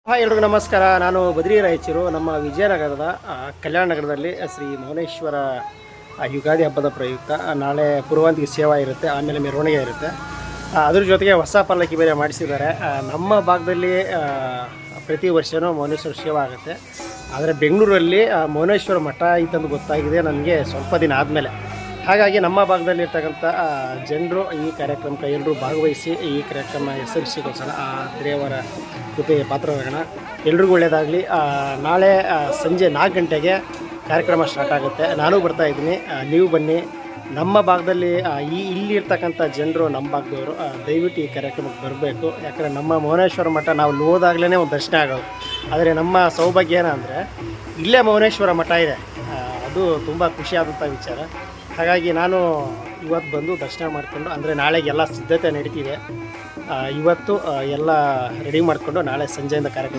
Hi ಎಲ್ರಿಗೂ ನಮಸ್ಕಾರ. ನಾನು ಬದ್ರಿ ರಾಯಚೂರು. ನಮ್ಮ ವಿಜಯನಗರದ ಕಲ್ಯಾಣ ನಗರದಲ್ಲಿ ಶ್ರೀ ಮೌನೇಶ್ವರ ಯುಗಾದಿ ಹಬ್ಬದ ಪ್ರಯುಕ್ತ ನಾಳೆ ಪೂರ್ವಾಂತಿಗೆ ಸೇವಾ ಇರುತ್ತೆ, ಆಮೇಲೆ ಮೆರವಣಿಗೆ ಇರುತ್ತೆ. ಅದ್ರ ಜೊತೆಗೆ ಹೊಸ ಪಲ್ಲಕ್ಕಿ ಬೇರೆ ಮಾಡಿಸಿದ್ದಾರೆ. ನಮ್ಮ ಭಾಗದಲ್ಲಿ ಪ್ರತಿ ವರ್ಷವೂ ಮೌನೇಶ್ವರ ಸೇವಾ ಆಗುತ್ತೆ. ಆದರೆ ಬೆಂಗಳೂರಲ್ಲಿ ಮೌನೇಶ್ವರ ಮಠ ಐತಂದು ಗೊತ್ತಾಗಿದೆ ನನಗೆ ಸ್ವಲ್ಪ ದಿನ ಆದಮೇಲೆ. ಹಾಗಾಗಿ ನಮ್ಮ ಭಾಗದಲ್ಲಿರ್ತಕ್ಕಂಥ ಜನರು ಈ ಕಾರ್ಯಕ್ರಮಕ್ಕೆ ಎಲ್ಲರೂ ಭಾಗವಹಿಸಿ ಈ ಕಾರ್ಯಕ್ರಮ ಯಶಸ್ವಿಗೊಳಿಸೋಣ. ಆ ದೇವರ ಕೃಪೆಗೆ ಪಾತ್ರರಾಗೋಣ. ಎಲ್ರಿಗೂ ಒಳ್ಳೆಯದಾಗಲಿ. ನಾಳೆ ಸಂಜೆ 4 ಗಂಟೆಗೆ ಕಾರ್ಯಕ್ರಮ ಸ್ಟಾರ್ಟ್ ಆಗುತ್ತೆ. ನಾನು ಬರ್ತಾಯಿದ್ದೀನಿ, ನೀವು ಬನ್ನಿ. ನಮ್ಮ ಭಾಗದಲ್ಲಿ ಇಲ್ಲಿರ್ತಕ್ಕಂಥ ಜನರು, ನಮ್ಮ ಭಾಗದವರು ದಯವಿಟ್ಟು ಈ ಕಾರ್ಯಕ್ರಮಕ್ಕೆ ಬರಬೇಕು. ಯಾಕಂದರೆ ನಮ್ಮ ಮೌನೇಶ್ವರ ಮಠ ನಾವು ಹೋದಾಗಲೇ ಒಂದು ದರ್ಶನ ಆಗೋದು. ಆದರೆ ನಮ್ಮ ಸೌಭಾಗ್ಯ ಏನಂದರೆ ಇಲ್ಲೇ ಮೌನೇಶ್ವರ ಮಠ ಇದೆ. ಅದು ತುಂಬ ಖುಷಿಯಾದಂಥ ವಿಚಾರ. ಹಾಗಾಗಿ ನಾನು ಇವತ್ತು ಬಂದು ದರ್ಶನ ಮಾಡಿಕೊಂಡು, ಅಂದರೆ ನಾಳೆಗೆಲ್ಲ ಸಿದ್ಧತೆ ನಡೀತಿದೆ. ಇವತ್ತು ಎಲ್ಲ ರೆಡಿ ಮಾಡಿಕೊಂಡು ನಾಳೆ ಸಂಜೆಯಿಂದ ಕಾರ್ಯಕ್ರಮ